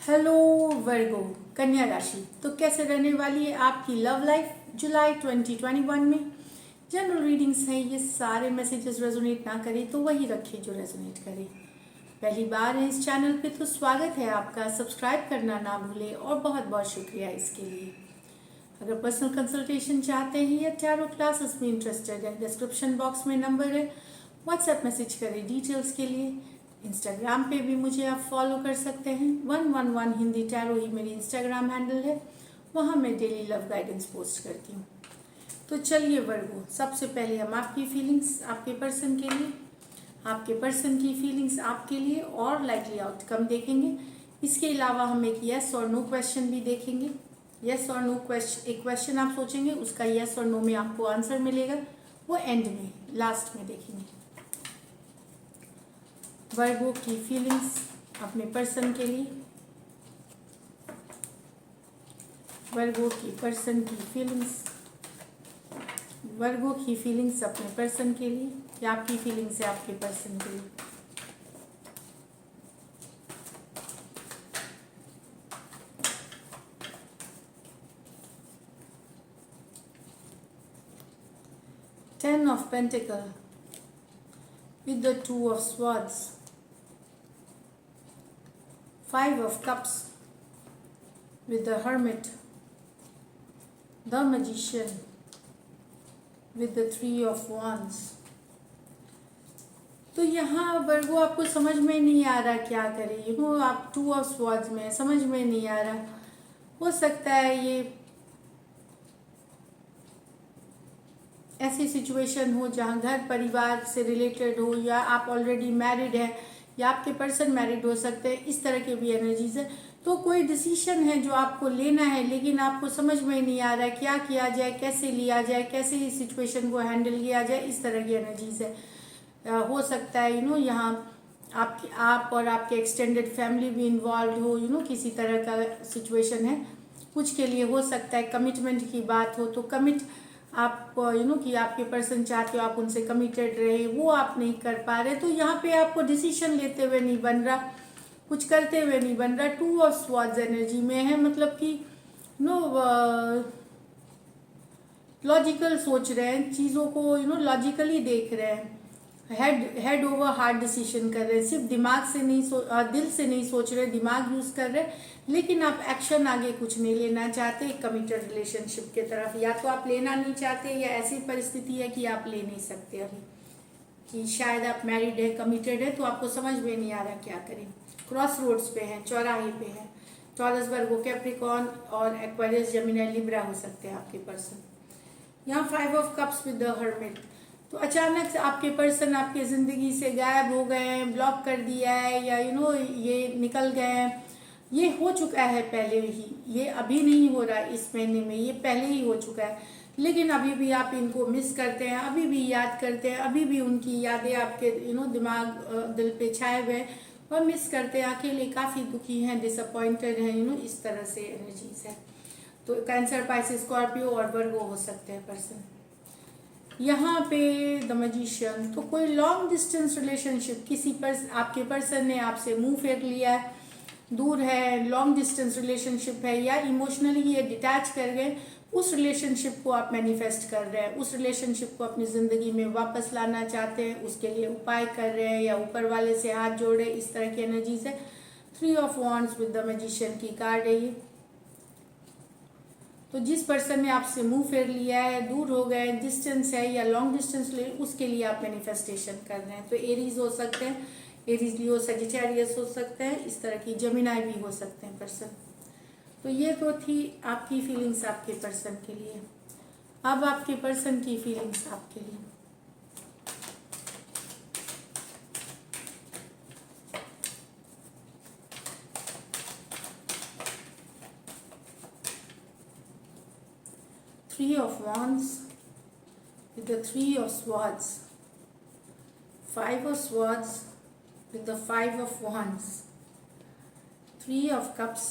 Hello वर्गो कन्या राशि। तो कैसे रहने वाली है आपकी लव लाइफ जुलाई 2021 में। जनरल रीडिंग्स हैं, ये सारे मैसेजेस रेजोनेट ना करें तो वही रखें जो रेजोनेट करे। पहली बार है इस चैनल पे तो स्वागत है आपका, सब्सक्राइब करना ना भूलें और बहुत बहुत शुक्रिया इसके लिए। अगर पर्सनल कंसल्टेशन चाहते हैं या टैरो क्लासेस में इंटरेस्टेड है, डिस्क्रिप्शन बॉक्स में नंबर है, व्हाट्सएप मैसेज करें डिटेल्स के लिए। इंस्टाग्राम पे भी मुझे आप फॉलो कर सकते हैं, 111 हिंदी टैरो ही मेरी इंस्टाग्राम हैंडल है, वहाँ मैं डेली लव गाइडेंस पोस्ट करती हूँ। तो चलिए वर्गो, सबसे पहले हम आपकी फीलिंग्स आपके पर्सन के लिए, आपके पर्सन की फीलिंग्स आपके लिए और लाइकली आउटकम देखेंगे। इसके अलावा हम एक यस और नो क्वेश्चन भी देखेंगे। यस और नो क्वेश्चन, एक क्वेश्चन आप सोचेंगे, उसका यस और नो में आपको आंसर मिलेगा, वो एंड में लास्ट में देखेंगे। वर्गो की फीलिंग्स अपने पर्सन के लिए, वर्गो की पर्सन की फीलिंग्स, वर्गो की फीलिंग्स अपने पर्सन के लिए या आपकी फीलिंग्स है आपके पर्सन के लिए। Ten of Pentacles with the Two of Swords, Five of Cups with the Hermit, the Magician with the Three of Wands। तो यहाँ वर्गो आपको समझ में नहीं आ रहा क्या करें, आप टू ऑफ स्वॉर्ड्स में, समझ में नहीं आ रहा। हो सकता है ये ऐसी सिचुएशन हो जहाँ घर परिवार से रिलेटेड हो, या आप ऑलरेडी मैरिड हैं या आपके पर्सन मैरिड हो सकते हैं, इस तरह के भी एनर्जीज है। तो कोई डिसीशन है जो आपको लेना है, लेकिन आपको समझ में नहीं आ रहा है क्या किया जाए, कैसे लिया जाए, कैसे इस सिचुएशन को हैंडल किया जाए, इस तरह की एनर्जीज है। हो सकता है यहाँ आप और आपके एक्सटेंडेड फैमिली भी इन्वॉल्व हो, किसी तरह का सिचुएशन है। कुछ के लिए हो सकता है कमिटमेंट की बात हो, तो कमिट आप कि आपके पर्सन चाहते हो आप उनसे कमिटेड रहे, वो आप नहीं कर पा रहे। तो यहाँ पे आपको डिसीजन लेते हुए नहीं बन रहा, कुछ करते हुए नहीं बन रहा। टू ऑफ स्वॉर्ड्स एनर्जी में है, मतलब कि लॉजिकल सोच रहे हैं चीज़ों को, लॉजिकली देख रहे हैं, हेड ओवर हार्ट डिसीजन कर रहे हैं, सिर्फ दिमाग से नहीं दिल से नहीं सोच रहे, दिमाग यूज कर रहे हैं, लेकिन आप एक्शन आगे कुछ नहीं लेना चाहते कमिटेड रिलेशनशिप के तरफ। या तो आप लेना नहीं चाहते या ऐसी परिस्थिति है कि आप ले नहीं सकते अभी, कि शायद आप मैरिड है, कमिटेड है, तो आपको समझ में नहीं आ रहा क्या करें। क्रॉस रोड्स पे हैं, चौराहे पे हैं। टॉरस, वर्गो, कैप्रिकॉर्न और एक्वेरियस, जेमिनी, लिब्रा हो सकते हैं आपके पर्सन। यहाँ five of cups with the hermit. तो अचानक से आपके पर्सन आपके ज़िंदगी से गायब हो गए हैं, ब्लॉक कर दिया है, या ये निकल गए हैं। ये हो चुका है पहले ही, ये अभी नहीं हो रहा है इस महीने में, ये पहले ही हो चुका है। लेकिन अभी भी आप इनको मिस करते हैं, अभी भी याद करते हैं, अभी भी उनकी यादें आपके दिमाग दिल पे छाए हुए हैं और मिस करते हैं। अकेले काफ़ी दुखी हैं, डिसअपॉइंटेड हैं, इस तरह से एनर्जीज है। तो कैंसर, पाइसेस, स्कॉर्पियो और वर्गो हो सकते हैं पर्सन। यहाँ पे द मैजिशियन, तो कोई लॉन्ग डिस्टेंस रिलेशनशिप, आपके पर्सन ने आपसे मुंह फेर लिया है, दूर है, लॉन्ग डिस्टेंस रिलेशनशिप है, या इमोशनली ये डिटैच कर गए, उस रिलेशनशिप को आप मैनिफेस्ट कर रहे हैं, उस रिलेशनशिप को अपनी ज़िंदगी में वापस लाना चाहते हैं, उसके लिए उपाय कर रहे हैं या ऊपर वाले से हाथ जोड़ रहे हैं, इस तरह की एनर्जीज है। Three of wands with the magician की कार्ड है ये। तो जिस पर्सन ने आपसे मुंह फेर लिया है, दूर हो गए, डिस्टेंस है या लॉन्ग डिस्टेंस ले, उसके लिए आप मैनिफेस्टेशन कर रहे हैं। तो एरीज हो सकते हैं, एरीज लियो, सजिटेरियस हो सकते हैं, इस तरह की जेमिनी भी हो सकते हैं पर्सन। तो ये तो थी आपकी फीलिंग्स आपके पर्सन के लिए। अब आपके पर्सन की फीलिंग्स आपके लिए। Three of Wands with the Three of Swords, Five of Swords with the Five of Wands, Three of Cups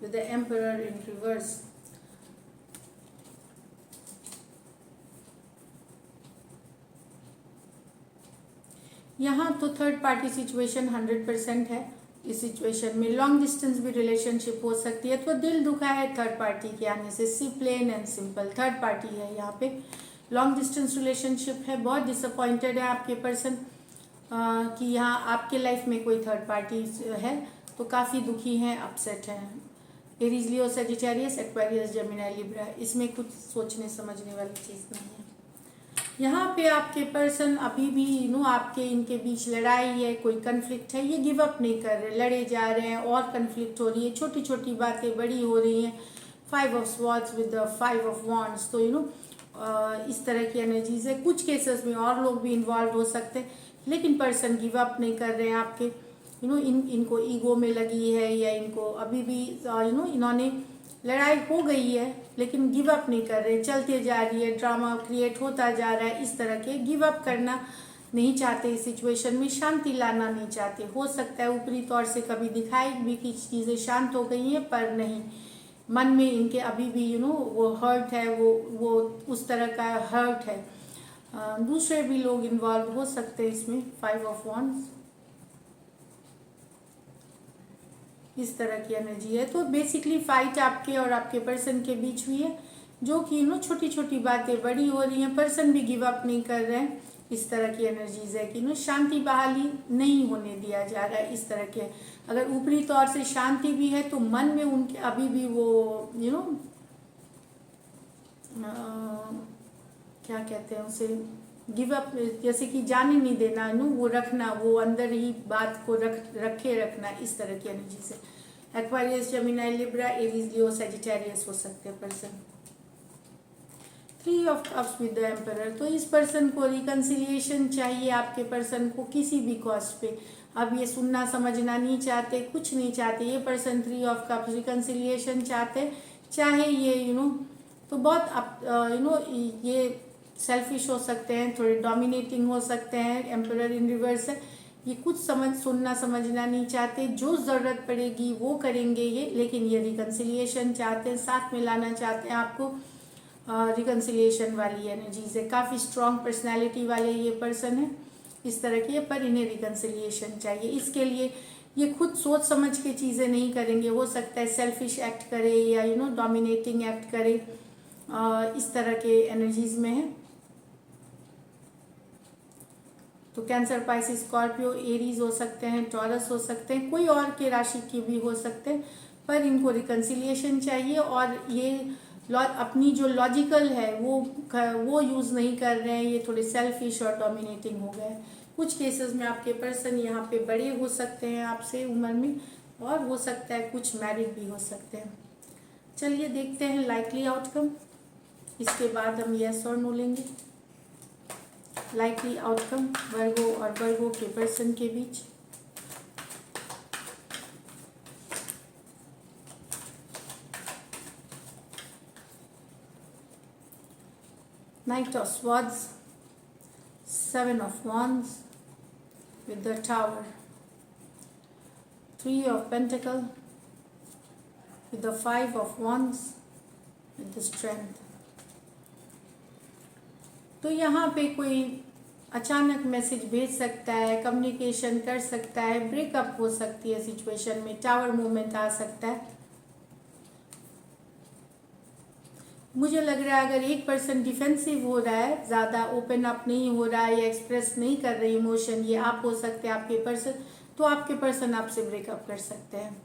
with the Emperor in reverse, यहाँ तो थर्ड पार्टी सिचुएशन 100% है, इस सिचुएशन में लॉन्ग डिस्टेंस भी relationship हो सकती है। तो दिल दुखा है थर्ड पार्टी के आने से, see plain and simple, third party है यहाँ पे, लॉन्ग डिस्टेंस रिलेशनशिप है, बहुत डिसअपॉइंटेड है आपके पर्सन कि यहाँ आपके लाइफ में कोई थर्ड पार्टी है, तो काफ़ी दुखी हैं, अपसेट हैं। एरीज, लियो, सजिटेरियस, एक्वेरियस, जेमिनी, लिब्रा, इसमें कुछ सोचने समझने वाली चीज़ नहीं है। यहाँ पे आपके पर्सन अभी भी आपके इनके बीच लड़ाई है, कोई कन्फ्लिक्ट है, ये गिव अप नहीं कर रहे, लड़े जा रहे हैं और कन्फ्लिक्ट हो रही है, छोटी छोटी बातें बड़ी हो रही हैं। 5 of swords with the 5 of wands, तो इस तरह की एनर्जीज है। कुछ केसेस में और लोग भी इन्वॉल्व हो सकते हैं, लेकिन पर्सन गिव अप नहीं कर रहे हैं आपके, इनको ईगो में लगी है, या इनको अभी भी इन्होंने लड़ाई हो गई है लेकिन गिव अप नहीं कर रहे, चलते जा रही है, ड्रामा क्रिएट होता जा रहा है, इस तरह के गिव अप करना नहीं चाहते, इस सिचुएशन में शांति लाना नहीं चाहते। हो सकता है ऊपरी तौर से कभी दिखाई भी कि चीज़ें शांत हो गई हैं, पर नहीं, मन में इनके अभी भी वो हर्ट है, वो उस तरह का हर्ट है। दूसरे भी लोग इन्वॉल्व हो सकते हैं इसमें। 5 ऑफ वॉन्ड्स, इस तरह की एनर्जी है। तो बेसिकली फाइट आपके और आपके पर्सन के बीच हुई है, जो कि छोटी छोटी बातें बड़ी हो रही हैं, पर्सन भी गिव अप नहीं कर रहे हैं, इस तरह की एनर्जीज है कि शांति बहाली नहीं होने दिया जा रहा है, इस तरह के। अगर ऊपरी तौर से शांति भी है तो मन में उनके अभी भी वो क्या कहते हैं उसे, गिव अप, जैसे कि जाने नहीं देना, वो रखना, वो अंदर ही बात को रखना, इस तरह की एनर्जी से। एक्वारियस, जेमिनी, लिब्रा, एरीज, लियो, सजिटेरियस हो सकते हैं person. 3 of cups with the emperor, तो इस पर्सन को रिकंसिलिएशन चाहिए, आपके पर्सन को किसी भी कॉस्ट पे। अब ये सुनना समझना नहीं चाहते, कुछ नहीं चाहते ये पर्सन। 3 ऑफ कप्स रिकंसिलिएशन चाहते, चाहे ये तो बहुत ये सेल्फिश हो सकते हैं, थोड़े डोमिनेटिंग हो सकते हैं, एम्परर इन रिवर्स है, ये कुछ सुनना समझना नहीं चाहते, जो ज़रूरत पड़ेगी वो करेंगे ये, लेकिन ये रिकंसिलिएशन चाहते हैं, साथ में लाना चाहते हैं आपको। रिकंसिलिएशन वाली एनर्जी से, काफ़ी स्ट्रॉन्ग पर्सनैलिटी वाले ये पर्सन है, इस तरह के, पर इन्हें रिकंसिलिएशन चाहिए। इसके लिए ये खुद सोच समझ के चीज़ें नहीं करेंगे, हो सकता है सेल्फिश एक्ट करे या डोमिनेटिंग एक्ट करे, इस तरह के एनर्जीज में है। तो कैंसर, पाइसिस, स्कॉर्पियो, एरीज हो सकते हैं, टॉरस हो सकते हैं, कोई और के राशि के भी हो सकते हैं, पर इनको रिकंसिलिएशन चाहिए। और ये अपनी जो लॉजिकल है वो यूज़ नहीं कर रहे हैं, ये थोड़े सेल्फिश और डोमिनेटिंग हो गए। कुछ केसेस में आपके पर्सन यहाँ पे बड़े हो सकते हैं आपसे उम्र में, और हो सकता है कुछ मैरिड भी हो सकते हैं। चलिए देखते हैं लाइकली आउटकम, इसके बाद हम यस और नो लेंगे। लाइकली आउटकम वर्गो और वर्गो के पर्सन के बीच। Knight of Swords, 7 of Wands with the Tower, 3 of Pentacles with the 5 of Wands with the Strength। तो यहाँ पे कोई अचानक मैसेज भेज सकता है, कम्युनिकेशन कर सकता है, ब्रेकअप हो सकती है सिचुएशन में, टावर मूवमेंट आ सकता है। मुझे लग रहा है अगर एक पर्सन डिफेंसिव हो रहा है, ज़्यादा ओपन अप नहीं हो रहा है या एक्सप्रेस नहीं कर रहे इमोशन, ये आप हो सकते हैं आपके पर्सन, तो आपके पर्सन आपसे ब्रेकअप कर सकते हैं।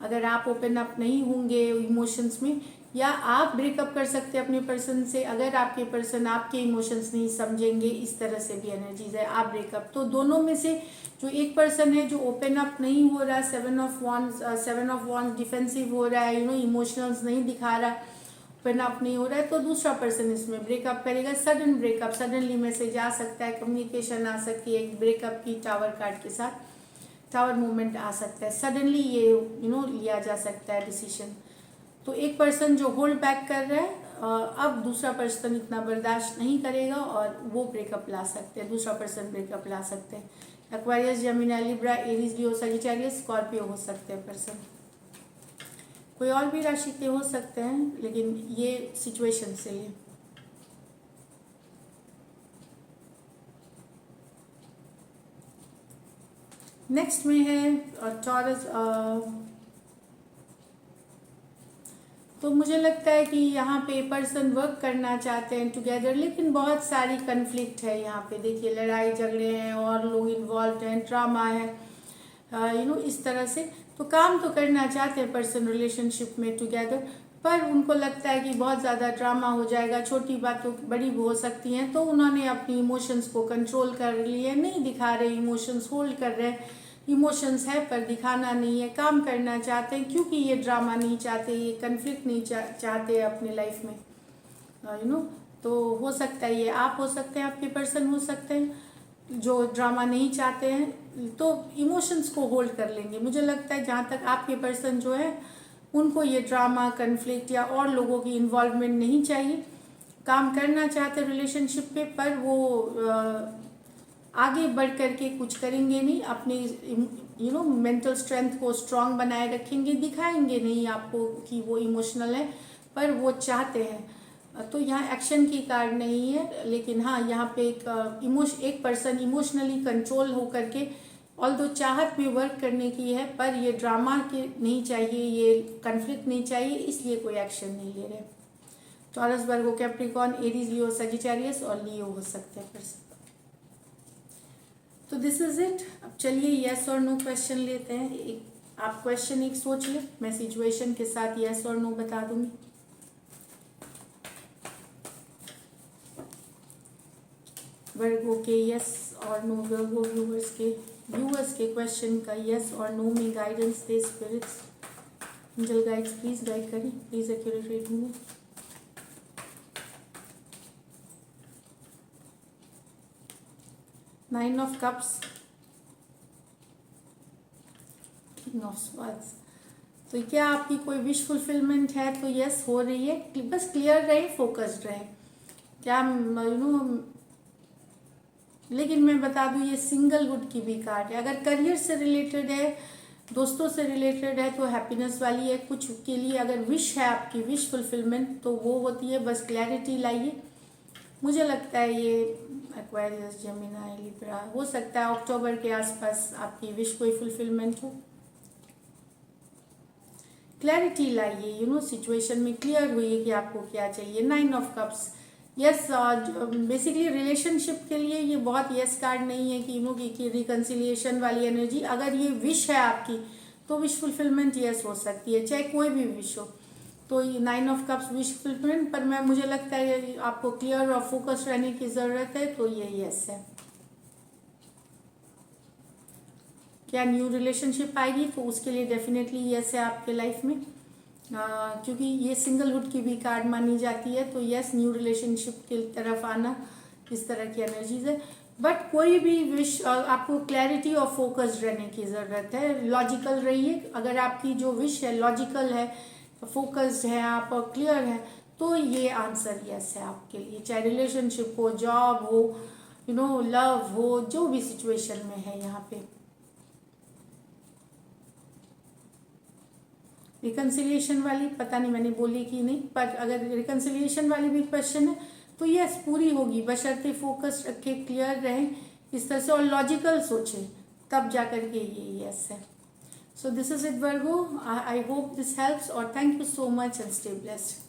अगर आप ओपन अप नहीं होंगे इमोशंस में, या आप ब्रेकअप कर सकते हैं अपने पर्सन से अगर आपके पर्सन आपके इमोशंस नहीं समझेंगे, इस तरह से भी एनर्जीज है, आप ब्रेकअप। तो दोनों में से जो एक पर्सन है जो ओपन अप नहीं हो रहा, 7 ऑफ वॉन्ड्स डिफेंसिव हो रहा है, इमोशनल्स नहीं दिखा रहा, ओपन अप नहीं हो रहा है, तो दूसरा पर्सन इसमें ब्रेकअप करेगा। सडन ब्रेकअप, सडनली मैसेज आ सकता है, कम्युनिकेशन आ सकती है, एक ब्रेकअप की टावर कार्ड के साथ टावर मूवमेंट आ सकता है, सडनली ये लिया जा सकता है डिसीजन। तो एक पर्सन जो होल्ड बैक कर रहा है, अब दूसरा पर्सन इतना बर्दाश्त नहीं करेगा और वो ब्रेकअप ला सकते हैं, दूसरा पर्सन ब्रेकअप ला सकते हैं। एक्वारियस, जेमिनी, लिब्रा, एरीज, लियो, सजिटेरियस, स्कॉर्पियो हो सकते हैं पर्सन। कोई और भी राशि के हो सकते हैं, लेकिन ये सिचुएशन से ये नेक्स्ट में है टॉरस। तो मुझे लगता है कि यहाँ पे पर्सन वर्क करना चाहते हैं टुगेदर, लेकिन बहुत सारी कन्फ्लिक्ट है यहाँ पे। देखिए लड़ाई झगड़े हैं और लोग इन्वॉल्व हैं, ड्रामा है, इस तरह से। तो काम तो करना चाहते हैं पर्सन रिलेशनशिप में टुगेदर, पर उनको लगता है कि बहुत ज़्यादा ड्रामा हो जाएगा, छोटी बातों बड़ी हो सकती हैं, तो उन्होंने अपनी इमोशंस को कंट्रोल कर लिए, नहीं दिखा रहे इमोशंस, होल्ड कर रहे हैं। इमोशंस है पर दिखाना नहीं है, काम करना चाहते हैं क्योंकि ये ड्रामा नहीं चाहते, ये कन्फ्लिक्ट नहीं चाहते अपनी लाइफ में, तो हो सकता है ये आप हो सकते हैं, आपके पर्सन हो सकते हैं जो ड्रामा नहीं चाहते हैं, तो इमोशंस को होल्ड कर लेंगे। मुझे लगता है जहाँ तक आपके पर्सन जो है उनको ये ड्रामा, कन्फ्लिक्ट या और लोगों की इन्वॉल्वमेंट नहीं चाहिए। काम करना चाहते रिलेशनशिप पे, पर वो आगे बढ़ करके कुछ करेंगे नहीं, अपनी मेंटल स्ट्रेंथ को स्ट्रांग बनाए रखेंगे, दिखाएंगे नहीं आपको कि वो इमोशनल है, पर वो चाहते हैं। तो यहाँ एक्शन की कार्ड नहीं है, लेकिन हाँ यहाँ पे एक पर्सन इमोशनली कंट्रोल हो करके ऑल्दो चाहत में वर्क करने की है, पर ये ड्रामा के नहीं चाहिए, ये कन्फ्लिक्ट नहीं चाहिए, इसलिए कोई एक्शन नहीं ले रहे। टॉरस, वर्गो, कैप्रिकॉर्न, एरीज, लियो, सजिटेरियस और लियो हो सकते हैं पर्सन। तो दिस इज इट। अब चलिए यस और नो क्वेश्चन लेते हैं। आप क्वेश्चन एक सोच ले, मैं सिचुएशन के साथ यस और नो बता दूंगी। वर्गो के यस और नो, वर्गो व्यूअर्स के क्वेश्चन का यस और नो में गाइडेंस दे spirits, angel guides please guide करें, प्लीज एक्यूरेट रीडिंग में। Nine of cups, king of swords. तो क्या आपकी कोई विश फुलफिलमेंट है? तो यस हो रही है, बस क्लियर रहे, फोकस्ड रहे। क्या लेकिन मैं बता दूं ये सिंगलहुड की भी कार्ड है। अगर करियर से रिलेटेड है, दोस्तों से रिलेटेड है, तो हैप्पीनेस वाली है। कुछ के लिए अगर विश है आपकी, विश फुलफिलमेंट, तो वो होती है, बस क्लैरिटी लाइए। मुझे लगता है ये एक्वेरियस, जेमिनी, लिब्रा हो सकता है अक्टूबर के आसपास आपकी विश कोई फुलफिलमेंट हो। क्लैरिटी लाइए, सिचुएशन में क्लियर हुई कि आपको क्या चाहिए। Nine of cups, yes, basically relationship के लिए ये बहुत यस कार्ड नहीं है कि रिकंसिलिएशन वाली एनर्जी। अगर ये विश है आपकी तो विश फुलफिलमेंट यस हो सकती है, चाहे कोई भी विश हो। तो ये nine of cups wish fulfilment, पर मुझे लगता है आपको क्लियर और फोकस रहने की ज़रूरत है, तो ये यस है। क्या न्यू रिलेशनशिप आएगी? तो उसके लिए डेफिनेटली यस है आपके लाइफ में, क्योंकि ये सिंगलहुड की भी कार्ड मानी जाती है। तो यस, न्यू रिलेशनशिप की तरफ आना, इस तरह की एनर्जीज है। बट कोई भी विश, आपको क्लैरिटी और फोकस्ड रहने की ज़रूरत है। लॉजिकल रहिए, अगर आपकी जो विश है लॉजिकल है, फोकस्ड है, आप क्लियर है, तो ये आंसर यस है आपके लिए। चाहे रिलेशनशिप हो, जॉब हो, लव हो, जो भी सिचुएशन में है। यहाँ पे रिकंसिलिएशन वाली पता नहीं मैंने बोली कि नहीं, पर अगर रिकंसिलिएशन वाली भी क्वेश्चन है तो यस पूरी होगी, बशर्ते फोकस रखे, क्लियर रहें इस तरह से और लॉजिकल सोचें, तब जाकर के ये यस है। So this is it Virgo, I hope this helps और thank you so much and stay blessed.